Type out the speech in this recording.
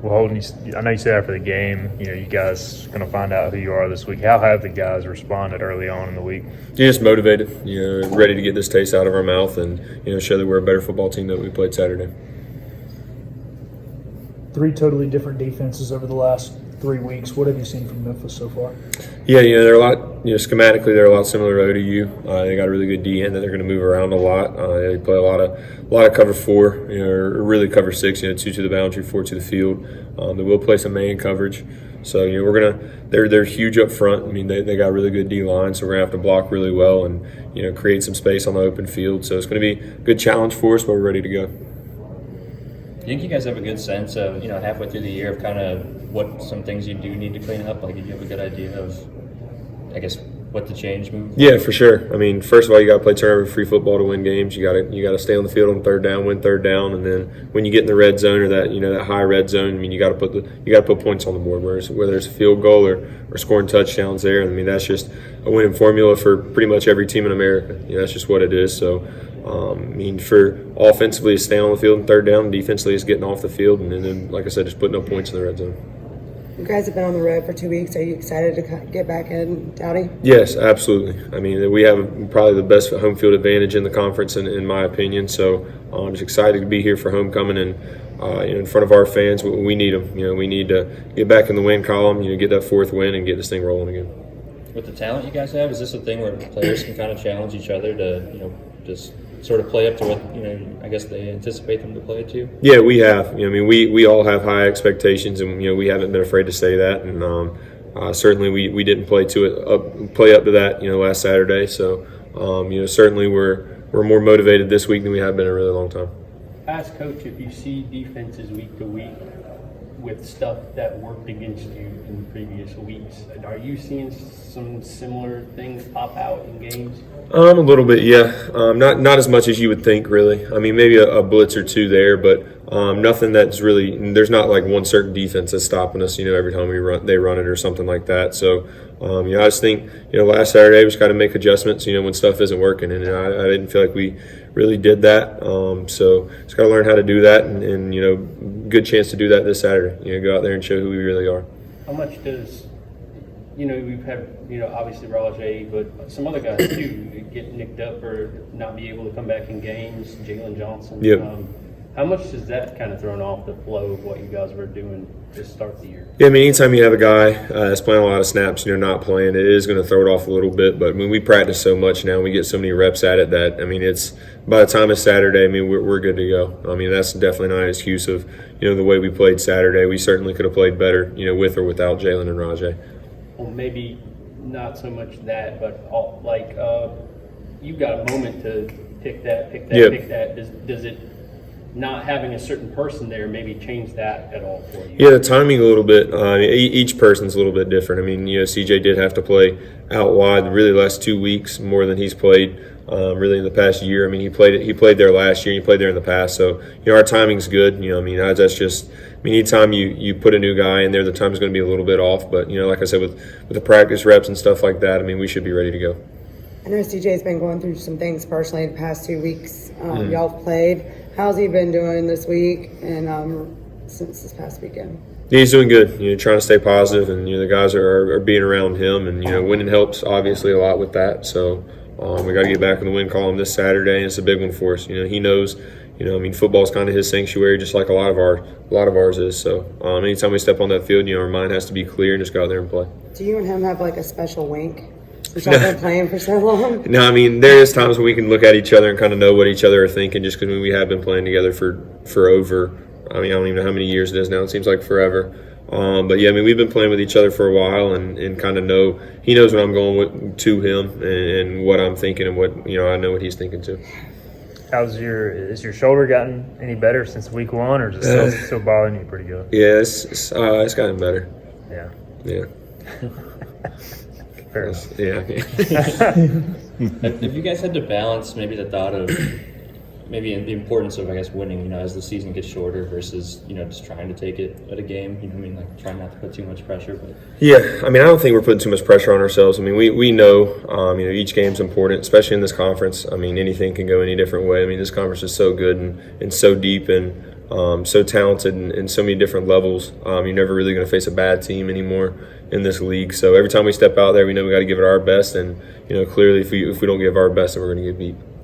Well, Holton, I know you said after the game, you guys going to find out who you are this week. How have the guys responded early on in the week? You're just motivated, ready to get this taste out of our mouth and, show that we're a better football team than we played Saturday. 3 totally different defenses over the last 3 weeks. What have you seen from Memphis so far? Yeah, they're a lot, schematically they're a lot similar to ODU. They got a really good D end that they're going to move around a lot. They play a lot of cover 4, or really cover 6, 2 to the boundary, 4 to the field. They will play some man coverage. So, they're huge up front. I mean, they got really good D line, so we're going to have to block really well and, create some space on the open field. So it's going to be a good challenge for us, but we're ready to go. Do you think you guys have a good sense of, halfway through the year of kind of what some things you do need to clean up? Like, do you have a good idea of, I guess, what to change moving forward? Yeah, for sure. I mean, first of all, you got to play turnover-free football to win games. You got to stay on the field on third down, win third down, and then when you get in the red zone or that that high red zone, I mean, you got to put points on the board. Whether it's a field goal or scoring touchdowns there, I mean, that's just a winning formula for pretty much every team in America. That's just what it is. So. For offensively, is staying on the field and third down, and defensively is getting off the field, and then, like I said, just putting up points in the red zone. You guys have been on the road for 2 weeks. Are you excited to get back in Dowdy? Yes, absolutely. I mean, we have probably the best home field advantage in the conference, in my opinion. So I'm just excited to be here for homecoming and in front of our fans. We need them. We need to get back in the win column. Get that 4th win and get this thing rolling again. With the talent you guys have, is this a thing where players can kind of challenge each other to just sort of play up to what I guess they anticipate them to play to? Yeah, we have. We all have high expectations, and we haven't been afraid to say that. And certainly we didn't play up to that last Saturday. So certainly we're more motivated this week than we have been in a really long time. Ask Coach if you see defenses week to week with stuff that worked against you in previous weeks. Are you seeing some similar things pop out in games? A little bit, yeah. Not as much as you would think, really. I mean, maybe a blitz or 2 there, but nothing that's really. There's not like one certain defense that's stopping us. Every time they run it or something like that. So, I just think last Saturday we just got to make adjustments. When stuff isn't working, and I didn't feel like we really did that. So just got to learn how to do that, and good chance to do that this Saturday. Go out there and show who we really are. How much does we've had obviously Rajay, but some other guys too get nicked up or not be able to come back in games. Jalen Johnson. Yep. How much does that kind of thrown off the flow of what you guys were doing to start the year? Yeah, I mean, anytime you have a guy that's playing a lot of snaps and not playing, it is going to throw it off a little bit. But we practice so much now, we get so many reps at it that it's by the time it's Saturday, we're good to go. That's definitely not an excuse of the way we played Saturday. We certainly could have played better, with or without Jalen and Rajay. Well, maybe not so much that, but you've got a moment to pick that. Does it? Not having a certain person there maybe change that at all for you? Yeah, the timing a little bit. Each person's a little bit different. CJ did have to play out wide really the last 2 weeks more than he's played really in the past year. He played there last year. He played there in the past. So our timing's good. That's just. Anytime you put a new guy in there, the time's going to be a little bit off. But like I said, with the practice reps and stuff like that, we should be ready to go. I know CJ's been going through some things personally the past 2 weeks. Y'all played. How's he been doing this week and since this past weekend? Yeah, he's doing good. Trying to stay positive, and the guys are being around him, and winning helps obviously a lot with that. So we got to get back in the win column this Saturday, and it's a big one for us. He knows. Football's kind of his sanctuary, just like a lot of ours is. So anytime we step on that field, our mind has to be clear and just go out there and play. Do you and him have like a special wink? Since y'all been playing for so long? No, there is times when we can look at each other and kind of know what each other are thinking, just because we have been playing together for over, I don't even know how many years it is now. It seems like forever. But yeah, we've been playing with each other for a while and kind of know, he knows what I'm going to him and what I'm thinking and what, I know what he's thinking too. Has your shoulder gotten any better since week 1, or is it still bothering you pretty good? Yeah, it's gotten better. Yeah. Yeah. Fair enough. Yeah. Have you guys had to balance maybe the thought of maybe the importance of, I guess, winning, as the season gets shorter versus, just trying to take it at a game, like trying not to put too much pressure? But yeah, I don't think we're putting too much pressure on ourselves. We know, each game's important, especially in this conference. Anything can go any different way. This conference is so good and so deep, and so talented in so many different levels. You're never really going to face a bad team anymore in this league. So every time we step out there, we know we got to give it our best. And clearly, if we don't give our best, then we're going to get beat.